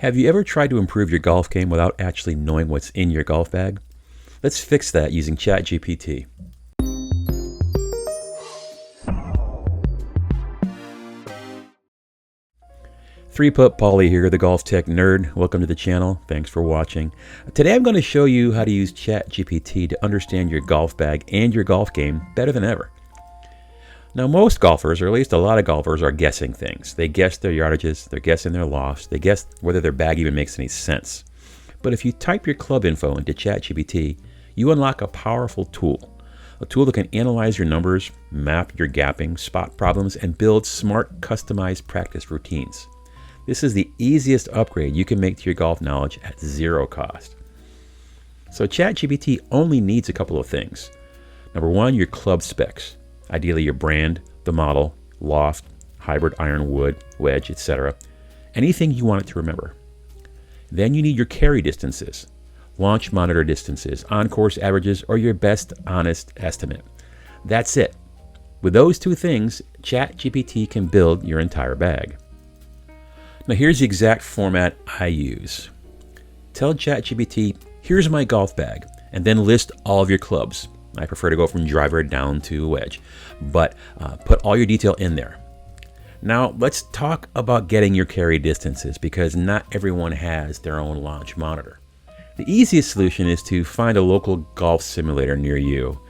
Have you ever tried to improve your golf game without actually knowing what's in your golf bag? Let's fix that using ChatGPT. Three-Putt Paulie here, the Golf Tech Nerd. Welcome to the channel. Thanks for watching. Today I'm going to show you how to use ChatGPT to understand your golf bag and your golf game better than ever. Now, most golfers, or at least a lot of golfers, are guessing things. They guess their yardages, they're guessing their lofts, they guess whether their bag even makes any sense. But if you type your club info into ChatGPT, you unlock a powerful tool. A tool that can analyze your numbers, map your gapping, spot problems, and build smart, customized practice routines. This is the easiest upgrade you can make to your golf knowledge at zero cost. So ChatGPT only needs a couple of things. Number one, your club specs. Ideally your brand, the model, loft, hybrid iron, wood, wedge, etc. Anything you want it to remember. Then you need your carry distances, launch monitor distances, on-course averages, or your best honest estimate. That's it. With those two things, ChatGPT can build your entire bag. Now here's the exact format I use. Tell ChatGPT, here's my golf bag, and then list all of your clubs. I prefer to go from driver down to wedge, but put all your detail in there. Now let's talk about getting your carry distances, because not everyone has their own launch monitor. The easiest solution is to find a local golf simulator near you.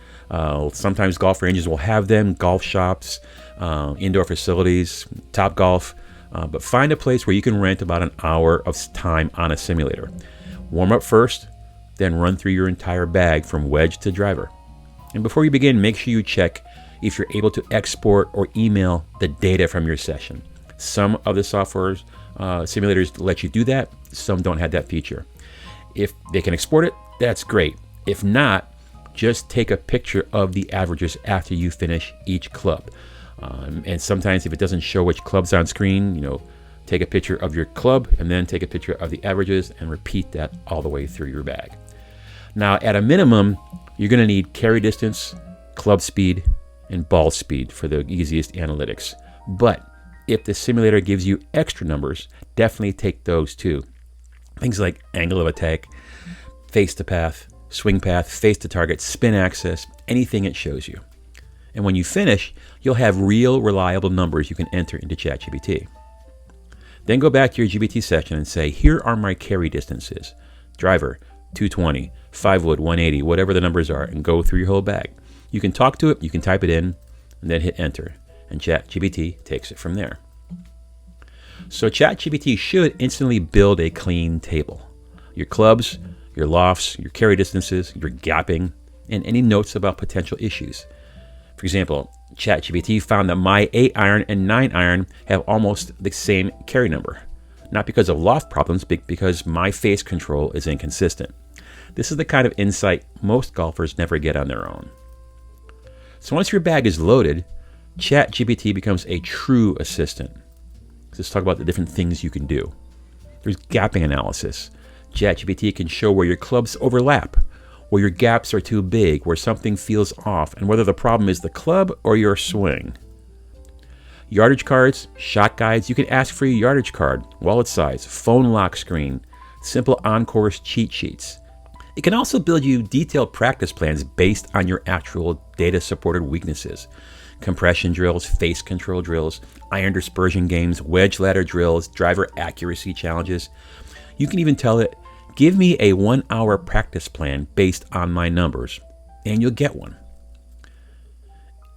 Sometimes golf ranges will have them, golf shops, indoor facilities, Topgolf, but find a place where you can rent about an hour of time on a simulator. Warm up first, then run through your entire bag from wedge to driver. And before you begin, make sure you check if you're able to export or email the data from your session. Some of the softwares, simulators let you do that. Some don't have that feature. If they can export it, that's great. If not, just take a picture of the averages after you finish each club. And sometimes if it doesn't show which club's on screen, take a picture of your club and then take a picture of the averages and repeat that all the way through your bag. Now, at a minimum, you're going to need carry distance, club speed, and ball speed for the easiest analytics. But if the simulator gives you extra numbers, definitely take those too. Things like angle of attack, face to path, swing path, face to target, spin axis, anything it shows you. And when you finish, you'll have real, reliable numbers you can enter into ChatGPT. Then go back to your GPT session and say, here are my carry distances. Driver, 220, 5 wood, 180, whatever the numbers are, and go through your whole bag. You can talk to it, you can type it in, and then hit enter, and ChatGPT takes it from there. So ChatGPT should instantly build a clean table. Your clubs, your lofts, your carry distances, your gapping, and any notes about potential issues. For example, ChatGPT found that my 8-iron and 9-iron have almost the same carry number. Not because of loft problems, but because my face control is inconsistent. This is the kind of insight most golfers never get on their own. So once your bag is loaded, ChatGPT becomes a true assistant. Let's talk about the different things you can do. There's gapping analysis. ChatGPT can show where your clubs overlap, where your gaps are too big, where something feels off, and whether the problem is the club or your swing. Yardage cards, shot guides, you can ask for your yardage card, wallet size, phone lock screen, simple on-course cheat sheets. It can also build you detailed practice plans based on your actual data-supported weaknesses. Compression drills, face control drills, iron dispersion games, wedge ladder drills, driver accuracy challenges. You can even tell it, give me a 1-hour practice plan based on my numbers, and you'll get one.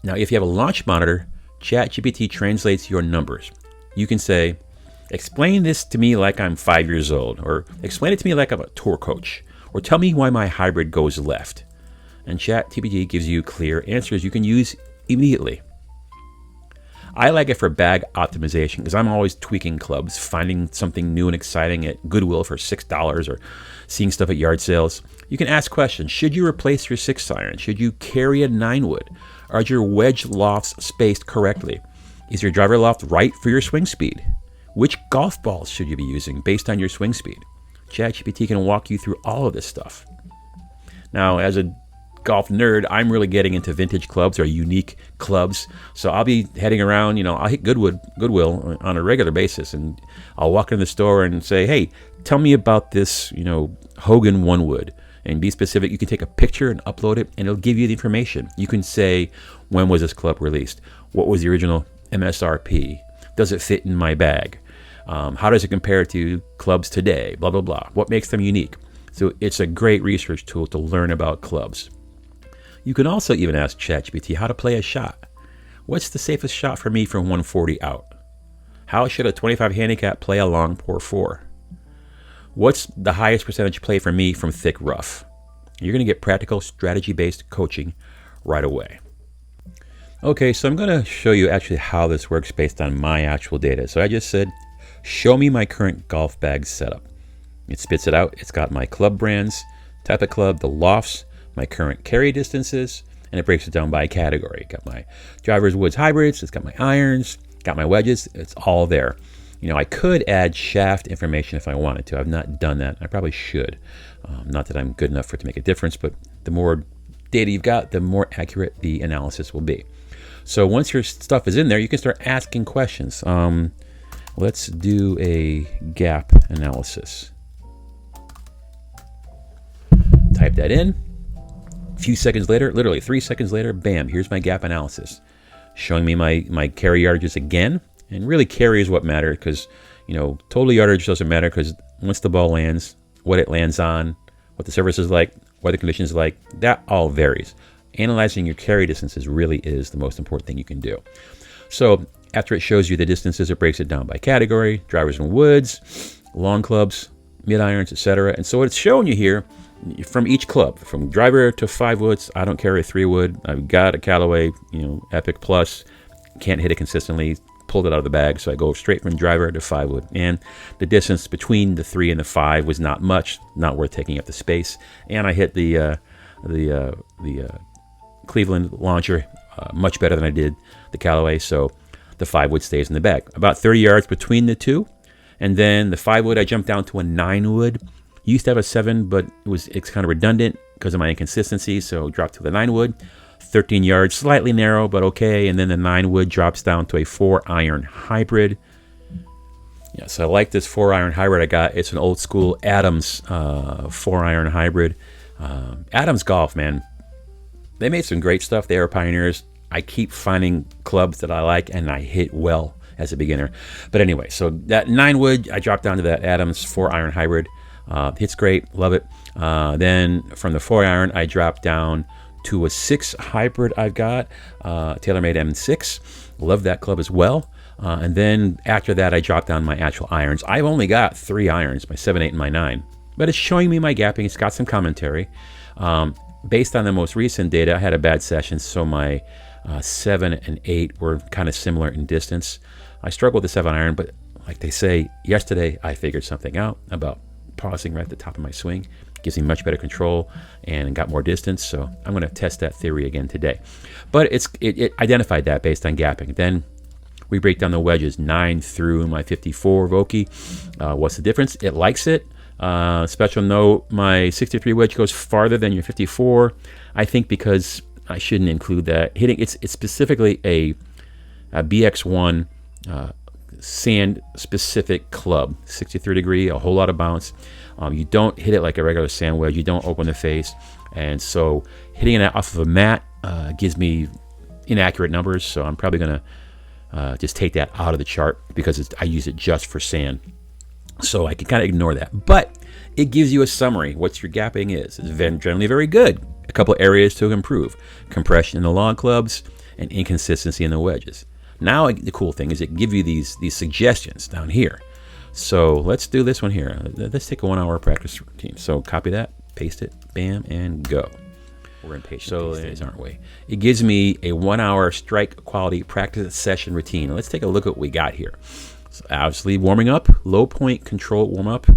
Now, if you have a launch monitor, ChatGPT translates your numbers. You can say, explain this to me like I'm 5 years old, or explain it to me like I'm a tour coach, or tell me why my hybrid goes left. And ChatGPT gives you clear answers you can use immediately. I like it for bag optimization because I'm always tweaking clubs, finding something new and exciting at Goodwill for $6 or seeing stuff at yard sales. You can ask questions. Should you replace your 6-iron? Should you carry a 9-wood? Are your wedge lofts spaced correctly? Is your driver loft right for your swing speed? Which golf balls should you be using based on your swing speed? ChatGPT can walk you through all of this stuff. Now, as a golf nerd, I'm really getting into vintage clubs or unique clubs. So I'll be heading around, I'll hit Goodwill on a regular basis, and I'll walk in the store and say, hey, tell me about this, Hogan One Wood. And be specific. You can take a picture and upload it, and it'll give you the information. You can say, when was this club released? What was the original MSRP? Does it fit in my bag? How does it compare to clubs today? Blah, blah, blah. What makes them unique? So it's a great research tool to learn about clubs. You can also even ask ChatGPT how to play a shot. What's the safest shot for me from 140 out? How should a 25 handicap play a long par 4? What's the highest percentage play for me from thick rough? You're going to get practical strategy-based coaching right away. Okay, so I'm going to show you actually how this works based on my actual data. So I just said, show me my current golf bag setup. It spits it out. It's got my club brands, type of club, the lofts, my current carry distances, and it breaks it down by category. Got my drivers, woods, hybrids. It's got my irons, got my wedges. It's all there. I could add shaft information if I wanted to. I've not done that. I probably should. Not that I'm good enough for it to make a difference, but the more data you've got, the more accurate the analysis will be. So once your stuff is in there, you can start asking questions. Let's do a gap analysis. Type that in. A few seconds later, literally 3 seconds later, bam, here's my gap analysis. Showing me my carry yardages again. And really carry is what matters, because, total yardage doesn't matter, because once the ball lands, what it lands on, what the surface is like, what the conditions are like, that all varies. Analyzing your carry distances really is the most important thing you can do. So after it shows you the distances, it breaks it down by category, drivers and woods, long clubs, mid irons, etc. And so what it's showing you here, from each club, from driver to 5 woods, I don't carry a 3 wood. I've got a Callaway, Epic Plus, can't hit it consistently. Pulled it out of the bag, so I go straight from driver to 5 wood, and the distance between the 3 and the 5 was not much, not worth taking up the space. And I hit the Cleveland launcher much better than I did the Callaway, so the 5 wood stays in the bag. About 30 yards between the two, and then the 5 wood I jumped down to a 9 wood. Used to have a 7, but it's kind of redundant because of my inconsistency, so dropped to the 9 wood. 13 yards, slightly narrow, but okay. And then the 9 wood drops down to a 4-iron hybrid. Yeah, so I like this 4-iron hybrid I got. It's an old school Adams 4-iron hybrid. Adams Golf, man, they made some great stuff. They are pioneers. I keep finding clubs that I like and I hit well as a beginner. But anyway, so that 9 wood, I dropped down to that Adams 4-iron hybrid. Hits great, love it. Then from the 4-iron, I dropped down to a 6 hybrid I've got, TaylorMade M6. Love that club as well. And then after that, I dropped down my actual irons. I've only got 3 irons, my 7, 8, and my 9. But it's showing me my gapping. It's got some commentary. Based on the most recent data, I had a bad session, so my 7 and 8 were kind of similar in distance. I struggled with the 7 iron, but like they say, yesterday I figured something out about pausing right at the top of my swing. Gives me much better control and got more distance, so I'm going to test that theory again today. But it identified that based on gapping. Then we break down the wedges, 9 through my 54 Vokey. What's the difference? It likes it. Special note, my 63 wedge goes farther than your 54. I think because I shouldn't include that. It's specifically a BX1 sand specific club, 63 degree, a whole lot of bounce. You don't hit it like a regular sand wedge. You don't open the face. And so hitting it off of a mat gives me inaccurate numbers. So I'm probably going to just take that out of the chart because I use it just for sand. So I can kind of ignore that. But it gives you a summary. What your gapping is. It's generally very good. A couple areas to improve. Compression in the long clubs and inconsistency in the wedges. Now the cool thing is it gives you these suggestions down here. So let's do this one here. Let's take a 1-hour practice routine. So copy that, paste it, bam, and go. We're impatient these days, aren't we? It gives me a 1-hour strike quality practice session routine. Let's take a look at what we got here. So obviously warming up, low point control warm up,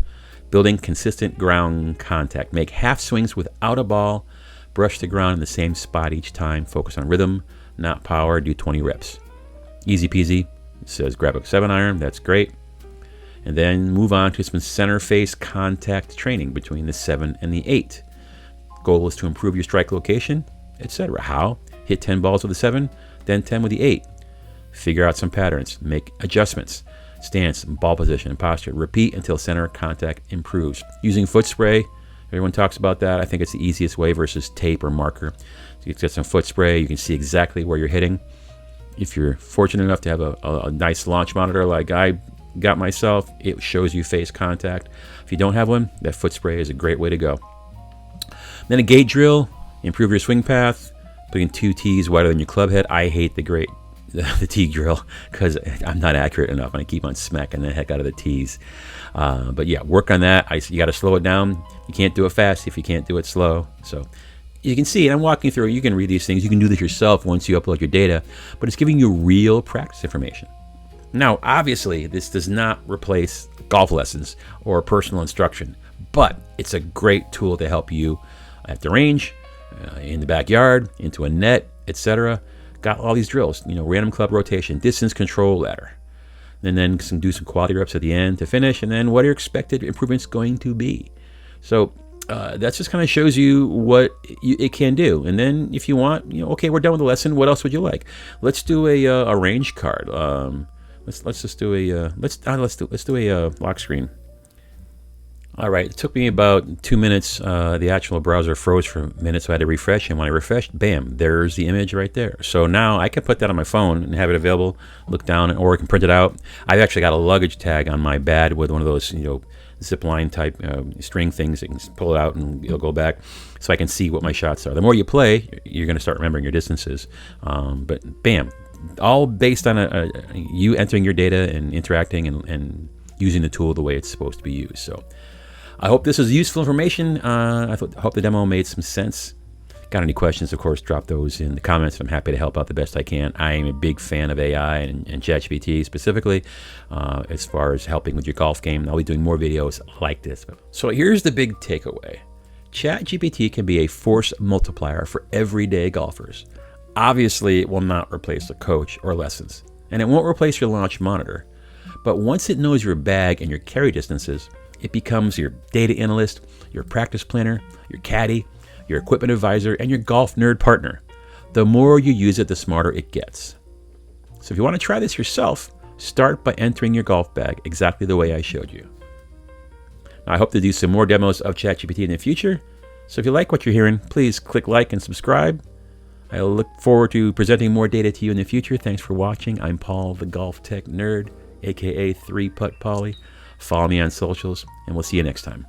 building consistent ground contact. Make half swings without a ball, brush the ground in the same spot each time. Focus on rhythm, not power. Do 20 reps. Easy peasy. It says grab a 7-iron. That's great. And then move on to some center face contact training between the 7 and the 8. Goal is to improve your strike location, etc. How? Hit 10 balls with a 7, then 10 with the 8. Figure out some patterns, make adjustments, stance, ball position, and posture. Repeat until center contact improves. Using foot spray, everyone talks about that. I think it's the easiest way versus tape or marker. So you get some foot spray, you can see exactly where you're hitting. If you're fortunate enough to have a nice launch monitor like I got myself, it shows you face contact. If you don't have one, that foot spray is a great way to go. Then a gate drill, improve your swing path, putting 2 tees wider than your club head. I hate the tee drill because I'm not accurate enough and I keep on smacking the heck out of the tees. But yeah, work on that. You got to slow it down. You can't do it fast if you can't do it slow. So you can see, and I'm walking through, you can read these things. You can do this yourself once you upload your data, but it's giving you real practice information. Now, obviously, this does not replace golf lessons or personal instruction, but it's a great tool to help you at the range, in the backyard, into a net, etc. Got all these drills, random club rotation, distance control ladder, and then do some quality reps at the end to finish, and then what are your expected improvements going to be? So that just kind of shows you what it can do. And then if you want, okay, we're done with the lesson. What else would you like? Let's do a range card. Let's just do let's do a lock screen. All right, it took me about 2 minutes. The actual browser froze for a minute, so I had to refresh. And when I refreshed, bam, there's the image right there. So now I can put that on my phone and have it available, look down, or I can print it out. I've actually got a luggage tag on my bag with one of those, zip line type string things. You can pull it out and it'll go back, so I can see what my shots are. The more you play, you're going to start remembering your distances. But bam, all based on you entering your data and interacting and using the tool the way it's supposed to be used. So I hope this is useful information. I hope the demo made some sense. Got any questions, of course, drop those in the comments. I'm happy to help out the best I can. I am a big fan of AI and ChatGPT specifically as far as helping with your golf game. I'll be doing more videos like this. So here's the big takeaway. ChatGPT can be a force multiplier for everyday golfers. Obviously, it will not replace a coach or lessons, and it won't replace your launch monitor. But once it knows your bag and your carry distances, it becomes your data analyst, your practice planner, your caddy, your equipment advisor, and your golf nerd partner. The more you use it, the smarter it gets. So if you want to try this yourself, start by entering your golf bag exactly the way I showed you. Now, I hope to do some more demos of ChatGPT in the future. So if you like what you're hearing, please click like and subscribe. I look forward to presenting more data to you in the future. Thanks for watching. I'm Paul, the Golf Tech Nerd, aka 3-Putt Polly. Follow me on socials, and we'll see you next time.